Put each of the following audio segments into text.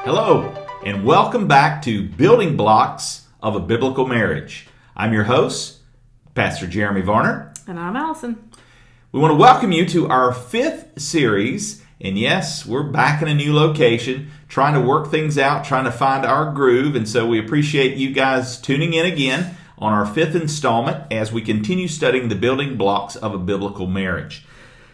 Hello, and welcome back to Building Blocks of a Biblical Marriage. I'm your host, Pastor Jeremy Varner. And I'm Allison. We want to welcome you to our 5th series. And yes, we're back in a new location, trying to work things out, trying to find our groove. And so we appreciate you guys tuning in again on our 5th installment as we continue studying the building blocks of a biblical marriage.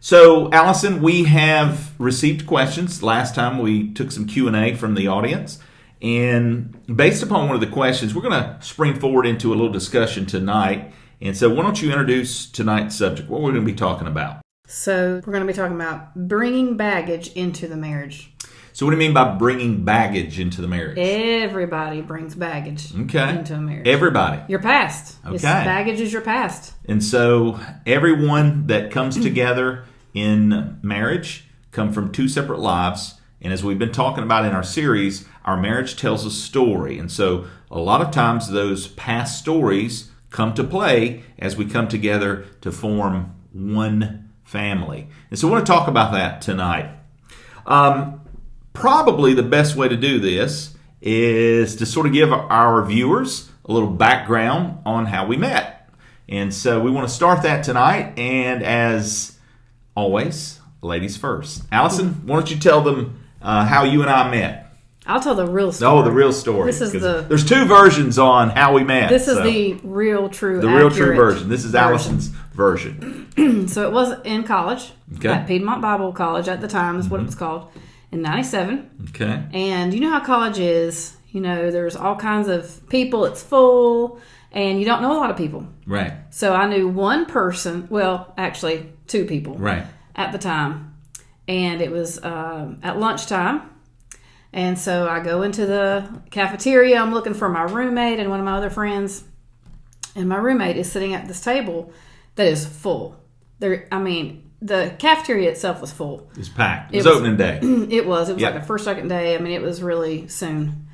So, Allison, we have received questions. Last time we took some Q&A from the audience. And based upon one of the questions, we're going to spring forward into a little discussion tonight. And so why don't you introduce tonight's subject, what we're going to be talking about? So we're going to be talking about bringing baggage into the marriage. So what do you mean by bringing baggage into the marriage? Everybody brings baggage into a marriage. Everybody. Your past. Okay. Baggage is your past. And so everyone that comes together in marriage come from two separate lives. And as we've been talking about in our series, our marriage tells a story. And so a lot of times those past stories come to play as we come together to form one family. And so I want to talk about that tonight. Probably the best way to do this is to sort of give our viewers a little background on how we met. And so we want to start that tonight. And as always, ladies first. Allison, why don't you tell them how you and I met? I'll tell the real story. Oh, the real story. There's two versions on how we met. This is the real, true, real true version. This is Allison's version. So it was in college, at Piedmont Bible College at the time is what it was called, in 97. Okay. And you know how college is. You know, there's all kinds of people. It's full, and you don't know a lot of people. Right. So I knew one person, well, actually two people. Right. At the time. And it was at lunchtime. And so I go into the cafeteria. I'm looking for my roommate and one of my other friends. And my roommate is sitting at this table that is full. The cafeteria itself was full. It was packed. It was opening day. It was. It was like the first, second day. I mean, it was really soon.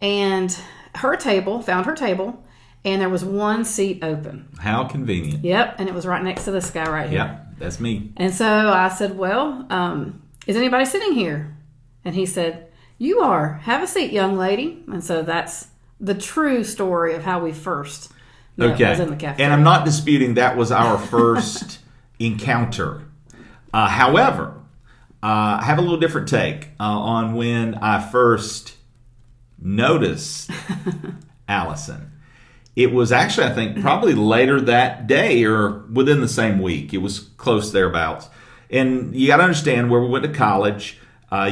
And found her table, and there was one seat open. How convenient. Yep, and it was right next to this guy right here. Yep, that's me. And so I said, well, is anybody sitting here? And he said, you are. Have a seat, young lady. And so that's the true story of how we first met. Was in the cafeteria. And I'm not disputing that was our first encounter. However, I have a little different take on when I first noticed Allison. It was actually, I think, probably later that day or within the same week. It was close thereabouts. And you got to understand, where we went to college,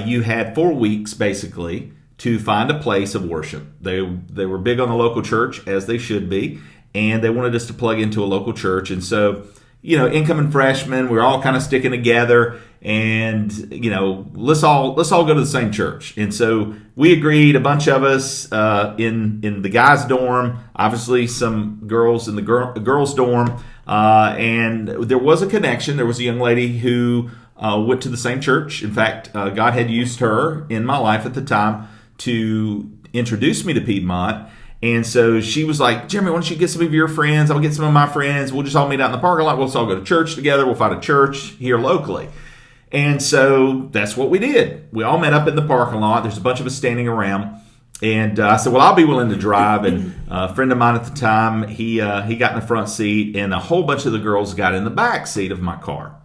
you had 4 weeks, basically, to find a place of worship. They were big on the local church, as they should be, and they wanted us to plug into a local church. And so, you know, incoming freshmen, we were all kind of sticking together, and, you know, let's all go to the same church. And so we agreed, a bunch of us in the guys' dorm, obviously some girls in the girls' dorm, and there was a connection. There was a young lady who went to the same church. In fact, God had used her in my life at the time to introduce me to Piedmont. And so she was like, Jeremy, why don't you get some of your friends? I'll get some of my friends. We'll just all meet out in the parking lot. We'll just all go to church together. We'll find a church here locally. And so that's what we did. We all met up in the parking lot. There's a bunch of us standing around. And I said, well, I'll be willing to drive. And a friend of mine at the time, he got in the front seat, and a whole bunch of the girls got in the back seat of my car.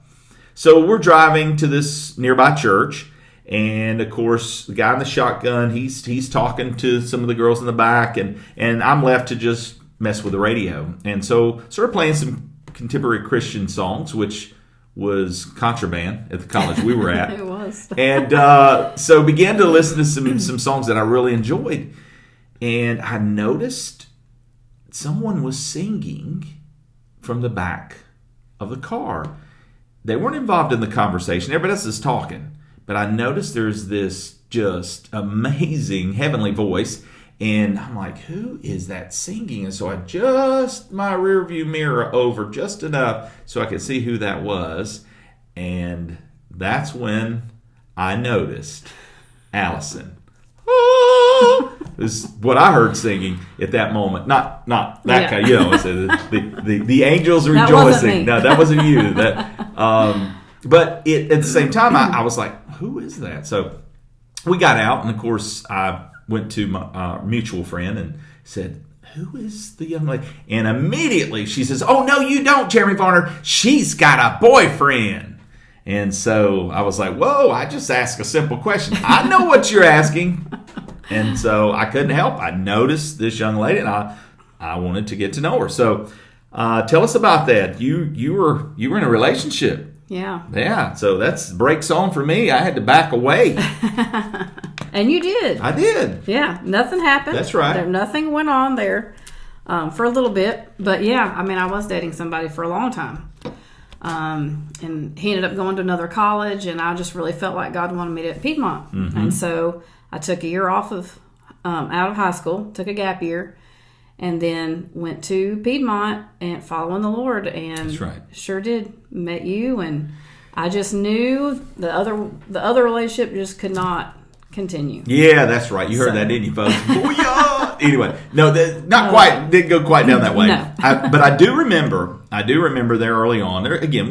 So we're driving to this nearby church, and of course, the guy in the shotgun, he's talking to some of the girls in the back, and I'm left to just mess with the radio. And so started playing some contemporary Christian songs, which was contraband at the college we were at. It was. And so began to listen to some songs that I really enjoyed. And I noticed someone was singing from the back of the car. They weren't involved in the conversation. Everybody else is talking. But I noticed there's this just amazing heavenly voice. And I'm like, who is that singing? And so I adjust my rear view mirror over just enough so I could see who that was. And that's when I noticed Allison. Is what I heard singing at that moment. Not that kind. You know, the angels rejoicing. That wasn't me. No, that wasn't you. But at the same time, I was like, who is that? So we got out, and of course, I went to my mutual friend and said, "Who is the young lady?" And immediately she says, "Oh, no, you don't, Jeremy Varner. She's got a boyfriend." And so I was like, "Whoa, I just asked a simple question. I know what you're asking." And so I couldn't help. I noticed this young lady, and I wanted to get to know her. So tell us about that. You were in a relationship. Yeah. Yeah, so that's breaks on for me. I had to back away. And you did. I did. Yeah, nothing happened. That's right. Nothing went on there for a little bit. But yeah, I mean, I was dating somebody for a long time. And he ended up going to another college, and I just really felt like God wanted me to at Piedmont. Mm-hmm. And so I took a year off of out of high school, took a gap year, and then went to Piedmont and following the Lord. And that's right. Sure did. Met you, and I just knew the other relationship just could not continue. Yeah, that's right. You heard that, didn't you, folks? Booyah! Anyway, no, not quite. Didn't go quite down that way. No. But I do remember there early on. There again,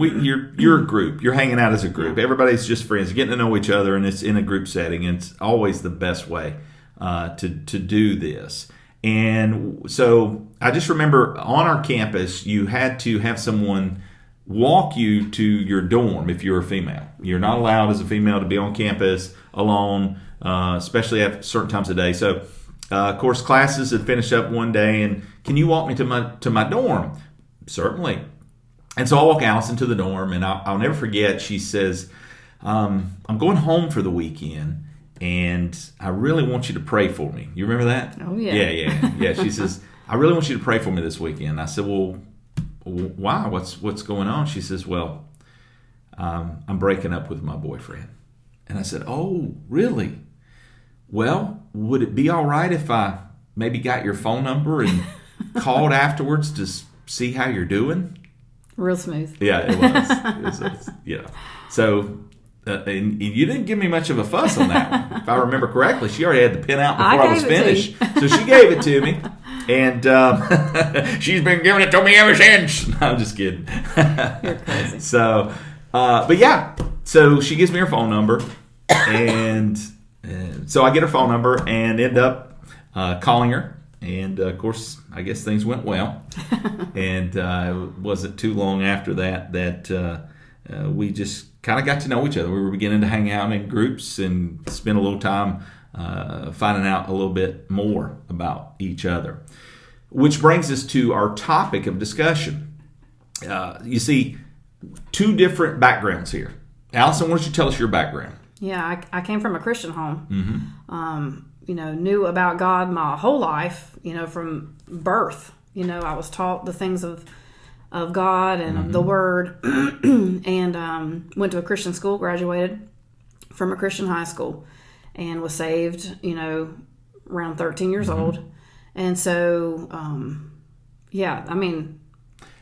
you're a group. You're hanging out as a group. Everybody's just friends, getting to know each other, and it's in a group setting. And it's always the best way to do this. And so I just remember on our campus, you had to have someone walk you to your dorm if you're a female. You're not allowed as a female to be on campus alone, especially at certain times of day. So, of course, classes had finished up one day, and can you walk me to my dorm? Certainly. And so I walk Allison to the dorm, and I'll never forget. She says, "I'm going home for the weekend, and I really want you to pray for me." You remember that? Oh yeah. Yeah. She says, "I really want you to pray for me this weekend." I said, "Well, why? What's going on?" She says, "Well, I'm breaking up with my boyfriend." And I said, "Oh, really? Well, would it be all right if I maybe got your phone number and called afterwards to see how you're doing?" Real smooth. Yeah, it was. Yeah. So, and you didn't give me much of a fuss on that one. If I remember correctly, she already had the pen out before I was finished. So she gave it to me. And she's been giving it to me ever since. No, I'm just kidding. You're crazy. So, but yeah. So she gives me her phone number. And so I get her phone number and end up calling her. And, of course, I guess things went well. And it wasn't too long after that we just kind of got to know each other. We were beginning to hang out in groups and spend a little time finding out a little bit more about each other. Which brings us to our topic of discussion. You see, two different backgrounds here. Allison, why don't you tell us your background? Yeah, I came from a Christian home. Mm-hmm. Knew about God my whole life, from birth. I was taught the things of God and of the Word, and went to a Christian school, graduated from a Christian high school, and was saved, around 13 years old. And so,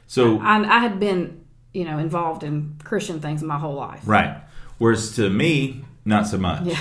so I had been, involved in Christian things my whole life. Right. Whereas to me, not so much. Yeah.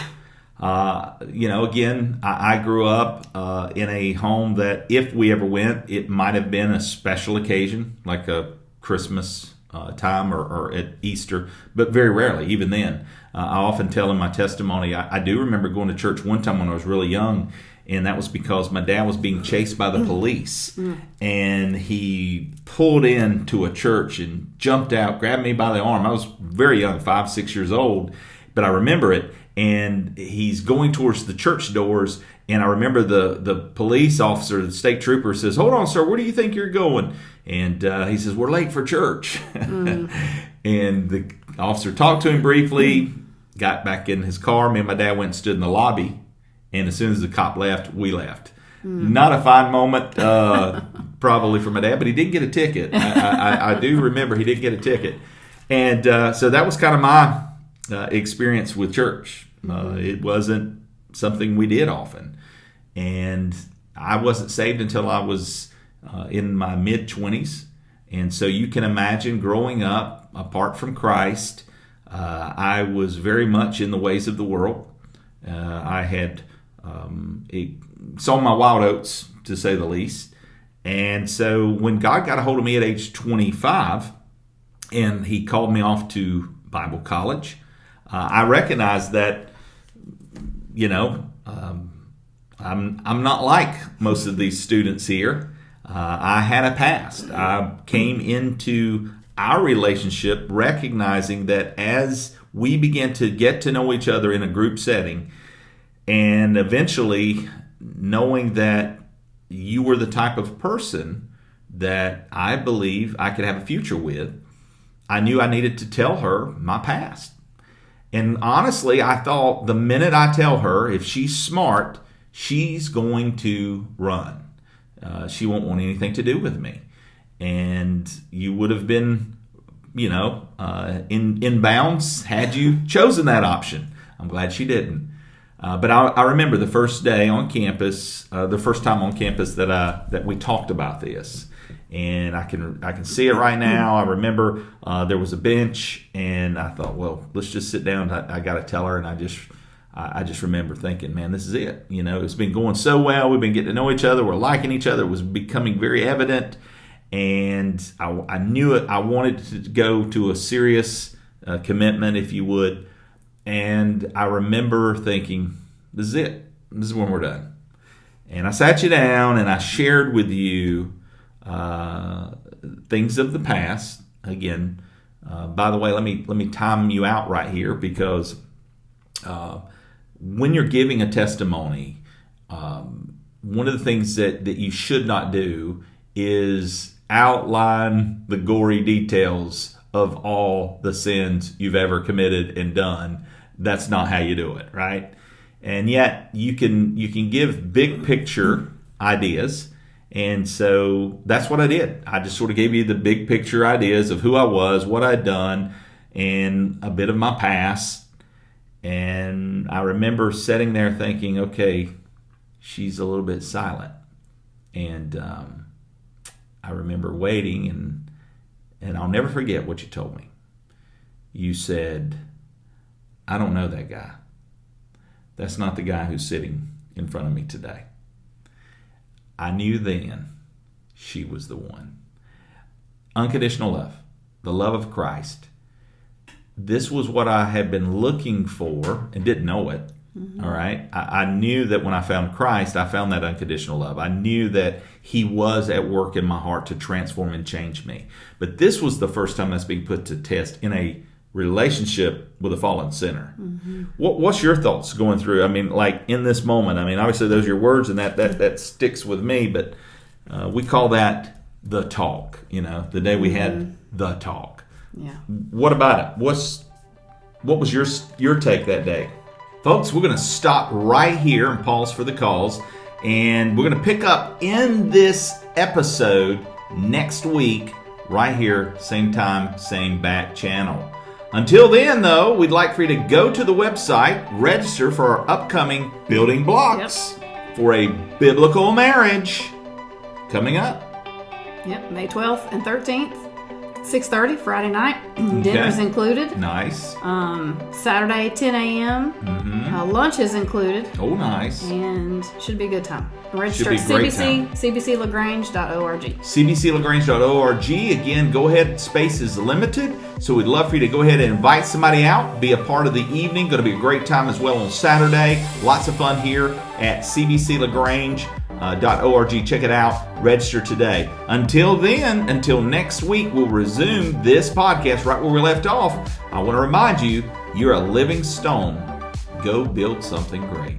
Again, I grew up in a home that if we ever went, it might have been a special occasion, like a Christmas time or at Easter, but very rarely, even then. I often tell in my testimony, I do remember going to church one time when I was really young, and that was because my dad was being chased by the police, and he pulled into a church and jumped out, grabbed me by the arm. I was very young, 5, 6 years old, but I remember it. And he's going towards the church doors, and I remember the police officer, the state trooper, says, "Hold on, sir, where do you think you're going?" And he says, "We're late for church." And the officer talked to him briefly, got back in his car. Me and my dad went and stood in the lobby, and as soon as the cop left, we left. Not a fine moment, probably for my dad, but he did get a ticket. I do remember he did get a ticket. And so that was kind of my experience with church. It wasn't something we did often, and I wasn't saved until I was in my mid-20s. And so you can imagine growing up apart from Christ. I was very much in the ways of the world. I had sown my wild oats, to say the least. And so when God got a hold of me at age 25 and he called me off to Bible college, I recognized that I'm not like most of these students here. I had a past. I came into our relationship recognizing that as we began to get to know each other in a group setting, and eventually knowing that you were the type of person that I believe I could have a future with, I knew I needed to tell her my past. And honestly, I thought the minute I tell her, if she's smart, she's going to run. She won't want anything to do with me. And you would have been, in bounds had you chosen that option. I'm glad she didn't. But I remember the first day on campus, the first time on campus that we talked about this. And I can see it right now. I remember there was a bench, and I thought, well, let's just sit down. I got to tell her, and I just remember thinking, man, this is it. It's been going so well. We've been getting to know each other. We're liking each other. It was becoming very evident, and I knew it. I wanted to go to a serious commitment, if you would. And I remember thinking, this is it. This is when we're done. And I sat you down, and I shared with you things of the past. Again, by the way, let me time you out right here, because when you're giving a testimony, one of the things that you should not do is outline the gory details of all the sins you've ever committed and done. That's not how you do it, right? And yet you can give big picture ideas. And so that's what I did. I just sort of gave you the big picture ideas of who I was, what I'd done, and a bit of my past. And I remember sitting there thinking, okay, she's a little bit silent. And I remember waiting, and I'll never forget what you told me. You said, I don't know that guy. That's not the guy who's sitting in front of me today. I knew then she was the one. Unconditional love, the love of Christ. This was what I had been looking for and didn't know it. Mm-hmm. All right. I knew that when I found Christ, I found that unconditional love. I knew that he was at work in my heart to transform and change me. But this was the first time that's being put to test in a relationship with a fallen sinner. Mm-hmm. What's your thoughts going through? I mean, like in this moment, I mean, obviously those are your words, and that sticks with me, but we call that the talk, the day we had the talk. Yeah. What about it? What was your take that day? Folks, we're going to stop right here and pause for the calls, and we're going to pick up in this episode next week, right here, same time, same back channel. Until then, though, we'd like for you to go to the website, register for our upcoming Building Blocks for a Biblical Marriage coming up. Yep, May 12th and 13th, 6:30, Friday night. Dinner's included. Nice. Saturday, 10 a.m. Mm-hmm. Lunch is included. Oh, nice. And should be a good time. Register at cbclagrange.org. cbclagrange.org. Again, go ahead. Space is limited, so we'd love for you to go ahead and invite somebody out, be a part of the evening. Going to be a great time as well on Saturday. Lots of fun here at cbclagrange.org. Check it out. Register today. Until then, until next week, we'll resume this podcast right where we left off. I want to remind you, you're a living stone. Go build something great.